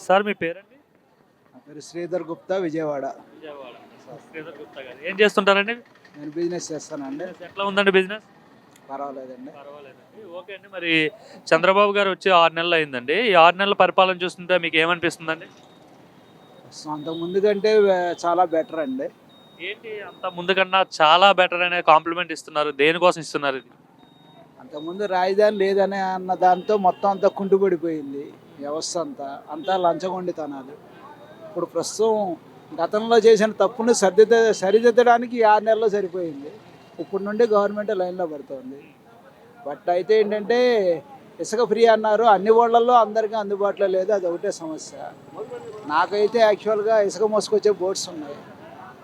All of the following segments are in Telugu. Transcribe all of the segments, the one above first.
సార్ మీ పేరండి? నా పేరు శ్రీధర్ గుప్తా, విజయవాడ. విజయవాడ. శ్రీధర్ గుప్తా గారు ఏం చేస్తుంటారండి? నేను బిజినెస్ చేస్తానండి. ఎట్లా ఉందండి బిజినెస్? పర్వాలేదండి. పర్వాలేదండి. ఓకే అండి. మరి చంద్రబాబు గారు వచ్చి 6 నెలలు అయిందండి. ఈ 6 నెలల పరిపాలన చూస్తుంటే మీకు ఏమనిపిస్తుందండి? అంతకు ముందు కంటే చాలా బెటర్ అండి. ఏంటి అంత ముందు కన్నా చాలా బెటర్ అనే కాంప్లిమెంట్ ఇస్తున్నారు. దేనికోసం ఇస్తున్నారు ఇది? అంతకుముందు రాజధాని లేదనే అన్న దాంతో మొత్తం అంతా కుంటుపడిపోయింది వ్యవస్థ అంతా లంచగొండితనాలు. ఇప్పుడు ప్రస్తుతం గతంలో చేసిన తప్పుని సరిదిద్దడానికి ఈ 6 నెలల్లో సరిపోయింది. ఇప్పుడు నుండి గవర్నమెంట్ లైన్లో పడుతుంది. బట్ అయితే ఏంటంటే ఇసుక ఫ్రీ అన్నారు, అన్ని ఊళ్ళల్లో అందరికీ అందుబాటులో లేదు, అది ఒకటే సమస్య. నాకైతే యాక్చువల్గా ఇసుక మోసుకొచ్చే బోట్స్ ఉన్నాయి.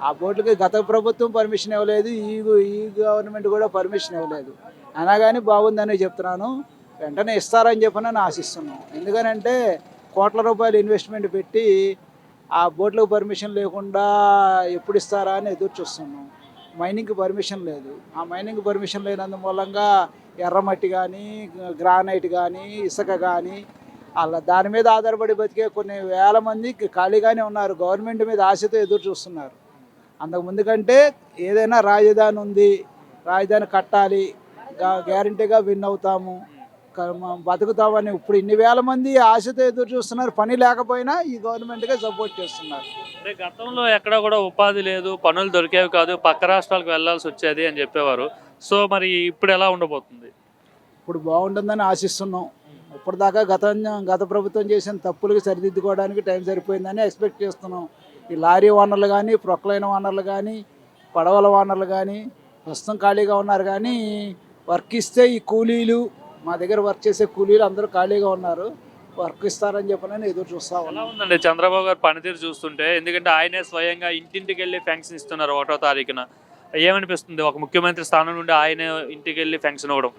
ఆ బోట్లకి గత ప్రభుత్వం పర్మిషన్ ఇవ్వలేదు, ఈ గవర్నమెంట్ కూడా పర్మిషన్ ఇవ్వలేదు. అయినా కానీ బాగుందని చెప్తున్నాను. వెంటనే ఇస్తారని చెప్పని ఆశిస్తున్నాం. ఎందుకనంటే కోట్ల రూపాయలు ఇన్వెస్ట్మెంట్ పెట్టి ఆ బోట్లకు పర్మిషన్ లేకుండా ఎప్పుడు ఇస్తారా అని ఎదురు చూస్తున్నాం. మైనింగ్కి పర్మిషన్ లేదు. ఆ మైనింగ్ పర్మిషన్ లేనందు మూలంగా ఎర్రమట్టి కానీ, గ్రానైట్ కానీ, ఇసుక కానీ అలా దాని మీద ఆధారపడి బతికే కొన్ని వేల మంది ఖాళీగానే ఉన్నారు. గవర్నమెంట్ మీద ఆశతో ఎదురు చూస్తున్నారు. అంతకుముందు కంటే ఏదైనా రాజధాని ఉంది, రాజధాని కట్టాలి, గ్యారంటీగా విన్ అవుతాము, బతుకుతామని ఇప్పుడు ఇన్ని వేల మంది ఆశతో ఎదురు చూస్తున్నారు. పని లేకపోయినా ఈ గవర్నమెంట్కే సపోర్ట్ చేస్తున్నారు. అంటే గతంలో ఎక్కడ కూడా ఉపాధి లేదు, పనులు దొరికేవి కాదు, పక్క రాష్ట్రాలకు వెళ్ళాల్సి వచ్చేది అని చెప్పేవారు. సో మరి ఇప్పుడు ఎలా ఉండబోతుంది? ఇప్పుడు బాగుంటుందని ఆశిస్తున్నాం. ఇప్పటిదాకా గత ప్రభుత్వం చేసిన తప్పులకి సరిదిద్దుకోవడానికి టైం సరిపోయిందని ఎక్స్పెక్ట్ చేస్తున్నాం. ఈ లారీ ఓనర్లు కానీ, ప్రొక్లైన్ ఓనర్లు కానీ, పడవల ఓనర్లు కానీ ప్రస్తుతం ఖాళీగా ఉన్నారు. కానీ వర్క్ ఇస్తే ఈ కూలీలు, మా దగ్గర వర్క్ చేసే కూలీలు అందరూ ఖాళీగా ఉన్నారు. వర్క్ ఇస్తారని చెప్పని ఎదురు చూస్తా ఎలా ఉందండి చంద్రబాబు గారు పనితీరు చూస్తుంటే? ఎందుకంటే ఆయనే స్వయంగా ఇంటింటికి వెళ్ళి ఫెన్షన్ ఇస్తున్నారు 1వ తారీఖున. ఏమనిపిస్తుంది ఒక ముఖ్యమంత్రి స్థానం నుండి ఆయనే ఇంటికి వెళ్ళి ఫెన్షన్ ఇవ్వడం?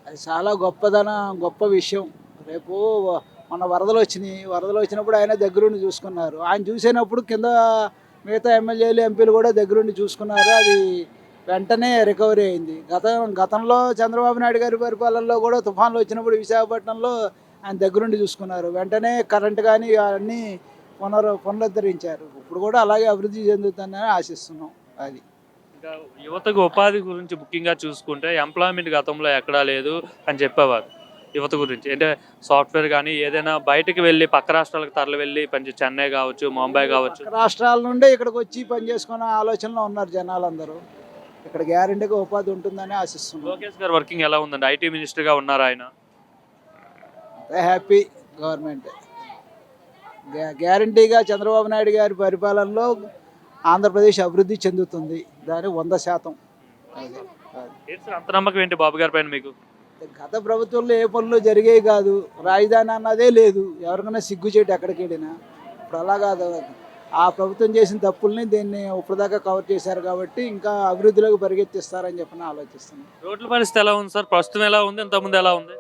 అది చాలా గొప్ప విషయం. రేపు మన వరదలు వచ్చినప్పుడు ఆయన దగ్గరుండి చూసుకున్నారు. ఆయన చూసినప్పుడు కింద మిగతా ఎమ్మెల్యేలు, ఎంపీలు కూడా దగ్గరుండి చూసుకున్నారు. అది వెంటనే రికవరీ అయింది. గతంలో చంద్రబాబు నాయుడు గారి పరిపాలనలో కూడా తుఫాన్లు వచ్చినప్పుడు విశాఖపట్నంలో ఆయన దగ్గరుండి చూసుకున్నారు. వెంటనే కరెంటు కానీ అన్నీ పునరుద్ధరించారు. ఇప్పుడు కూడా అలాగే అభివృద్ధి చెందుతుందని ఆశిస్తున్నాం. అది ఇంకా యువతకు ఉపాధి గురించి ముఖ్యంగా చూసుకుంటే ఎంప్లాయ్మెంట్ గతంలో ఎక్కడా లేదు అని చెప్పేవారు. యువత గురించి అంటే సాఫ్ట్వేర్ కానీ ఏదైనా బయటకు వెళ్ళి పక్క రాష్ట్రాలకు తరలి వెళ్ళి చెన్నై కావచ్చు, ముంబై కావచ్చు, రాష్ట్రాల నుండి ఇక్కడికి వచ్చి పని చేసుకునే ఆలోచనలో ఉన్నారు జనాలందరూ. ఇక్కడ గ్యారెంటీగా ఉపాధి ఉంటుందని ఆశిస్తున్నాం. లోకేష్ గారు వర్కింగ్ ఎలా ఉందండి? ఐటీ మినిస్టర్గా ఉన్నారు ఆయన. Happy government. గ్యారంటీగా చంద్రబాబు నాయుడు గారి పరిపాలనలో ఆంధ్రప్రదేశ్ అభివృద్ధి చెందుతుంది. దాని 100%. అంత నమ్మకం ఏంటి బాబు గారి పైన మీకు? గత ప్రభుత్వంలో ఏ పనులు జరిగేవి కాదు, రాజధాని అన్నదే లేదు, ఎవరికైనా సిగ్గుచేటు ఎక్కడికి వెళ్ళినా. ఇప్పుడు అలా కాదు. ఆ ప్రభుత్వం చేసిన తప్పుల్ని దీన్ని ఇప్పటిదాకా కవర్ చేశారు కాబట్టి ఇంకా అభివృద్ధిలోకి పరిగెత్తిస్తారని చెప్పని ఆలోచిస్తున్నాం. రోడ్ల పరిస్థితి ఎలా ఉంది సార్? ప్రస్తుతం ఎలా ఉంది, ఇంతకుముందు ఎలా ఉంది?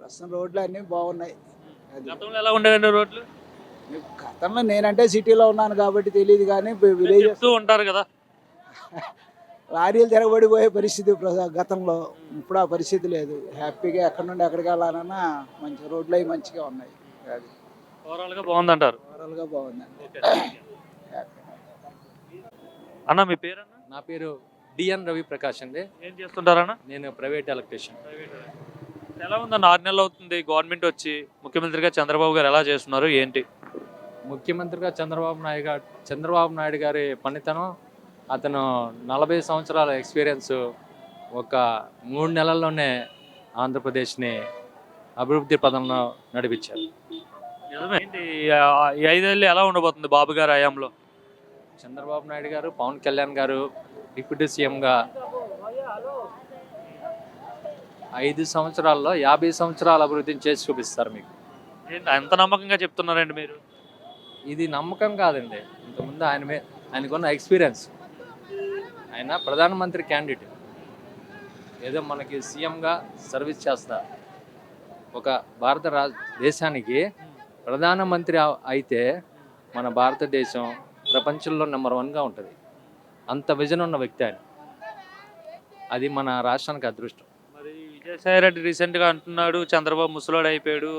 ప్రస్తుతం రోడ్లు అన్నీ బాగున్నాయి. గతంలో ఎలా ఉండేవండి రోడ్లు? గతంలో నేనంటే సిటీలో ఉన్నాను కాబట్టి తెలియదు, కానీ విలేజ్ ఉంటారు కదా, లారీలు తిరగబడిపోయే పరిస్థితి గతంలో. ఇప్పుడు ఆ పరిస్థితి లేదు. హ్యాపీగా ఎక్కడి నుండి ఎక్కడికి వెళ్ళాలన్నా మంచి రోడ్లు అవి మంచిగా ఉన్నాయి. అది ఓవరాల్గా బాగుందంటారు? ఓవరాల్గా బాగుందండి. అన్న మీ పేరు? అన్న నా పేరు డిఎన్ రవి ప్రకాష్ అండి. ఏం చేస్తుంటారన్న? నేను ప్రైవేట్ ఎలక్ట్రీషియన్. ఎలా ఉందన్న 6 నెలలు అవుతుంది గవర్నమెంట్ వచ్చి, ముఖ్యమంత్రిగా చంద్రబాబు గారు ఎలా చేస్తున్నారు ఏంటి? ముఖ్యమంత్రిగా చంద్రబాబు నాయుడు గారి పనితనం, అతను 40 సంవత్సరాల ఎక్స్పీరియన్స్ ఒక 3 నెలల్లోనే ఆంధ్రప్రదేశ్ని అభివృద్ధి పదంలో నడిపించారు. ఏంటి ఈ 5 ఏళ్ళు ఎలా ఉండబోతుంది బాబు గారి హయాంలో? చంద్రబాబు నాయుడు గారు, పవన్ కళ్యాణ్ గారు డిప్యూటీ సీఎంగా 5 సంవత్సరాల్లో 50 సంవత్సరాల అభివృద్ధిని చేసి చూపిస్తారు మీకు. ఎంత నమ్మకంగా చెప్తున్నారండి మీరు? ఇది నమ్మకం కాదండి. ఇంతకుముందు ఆయనకున్న ఎక్స్పీరియన్స్. ఆయన ప్రధానమంత్రి క్యాండిడేట్, ఏదో మనకి సీఎంగా సర్వీస్ చేస్తారు. ఒక దేశానికి ప్రధానమంత్రి అయితే మన భారతదేశం ప్రపంచంలో నెంబర్ 1గా ఉంటుంది. అంత విజన్ ఉన్న వ్యక్తి ఆయన. అది మన రాష్ట్రానికి అదృష్టం. మరి విజయసాయి రెడ్డి రీసెంట్గా అంటున్నాడు చంద్రబాబు ముసలోడు అయిపోయాడు,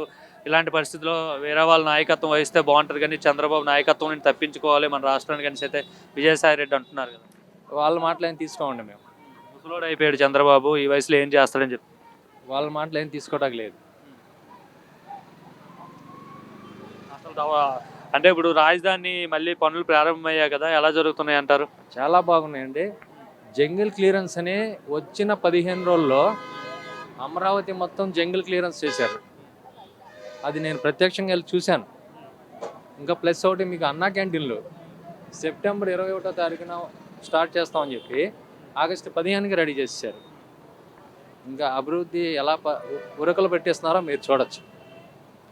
ఇలాంటి పరిస్థితుల్లో వేరే వాళ్ళ నాయకత్వం వహిస్తే బాగుంటుంది, కానీ చంద్రబాబు నాయకత్వం నుంచి తప్పించుకోవాలి మన రాష్ట్రానికి అనేసి అయితే విజయసాయి రెడ్డి అంటున్నారు కదా. వాళ్ళ మాటలు ఏం తీసుకోమండి మేము. ముసలోడు అయిపోయాడు చంద్రబాబు, ఈ వయసులో ఏం చేస్తాడని చెప్పి. వాళ్ళ మాటలు ఏం తీసుకోవడానికి లేదు. అసలు అంటే ఇప్పుడు రాజధాని మళ్ళీ పనులు ప్రారంభమయ్యాయి కదా, ఎలా జరుగుతున్నాయి అంటారు? చాలా బాగున్నాయండి. జంగిల్ క్లియరెన్స్ అని వచ్చిన 15 రోజుల్లో అమరావతి మొత్తం జంగిల్ క్లియరెన్స్ చేశారు. అది నేను ప్రత్యక్షంగా వెళ్ళి చూశాను. ఇంకా ప్లస్ ఒకటి మీకు అన్నా క్యాంటీన్లు సెప్టెంబర్ 21వ తారీఖున స్టార్ట్ చేస్తామని చెప్పి ఆగస్టు 15కి రెడీ చేసేసారు. ఇంకా అభివృద్ధి ఎలా ఉరకలు పెట్టేస్తున్నారో మీరు చూడొచ్చు.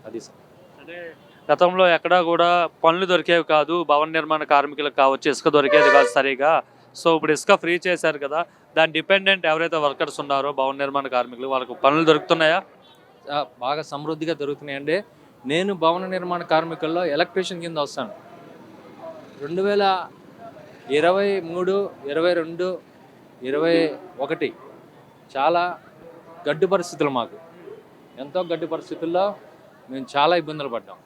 అది సార్. అంటే గతంలో ఎక్కడా కూడా పనులు దొరికేవి కాదు, భవన నిర్మాణ కార్మికులకు కావచ్చు, ఇసుక దొరికేది కాదు సరిగా. సో ఇప్పుడు ఇసుక ఫ్రీ చేశారు కదా, దాని డిపెండెంట్ ఎవరైతే వర్కర్స్ ఉన్నారో భవన నిర్మాణ కార్మికులు, వాళ్ళకు పనులు దొరుకుతున్నాయా? బాగా సమృద్ధిగా దొరుకుతున్నాయండి. నేను భవన నిర్మాణ కార్మికుల్లో ఎలక్ట్రీషియన్ కింద వస్తాను. 2023, 22, 21 చాలా గడ్డు పరిస్థితులు మాకు. ఎంతో గడ్డు పరిస్థితుల్లో మేము చాలా ఇబ్బందులు పడ్డాం.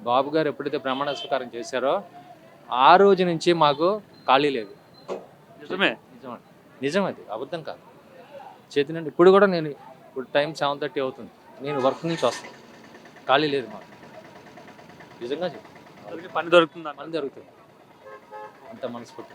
బాబు గారు ఎప్పుడైతే ప్రమాణ స్వీకారం చేశారో ఆ రోజు నుంచి మాకు ఖాళీ లేదు. నిజమే, నిజం అది, అబద్ధం కాదు. చేతి నుండి ఇప్పుడు కూడా నేను ఇప్పుడు టైం 7:30 అవుతుంది, నేను వర్క్ నుంచి వస్తాను, ఖాళీ లేదు మాకు. నిజంగా చెప్పి పని దొరుకుతుందా? పని జరుగుతుంది అంత మనస్ఫూర్తి.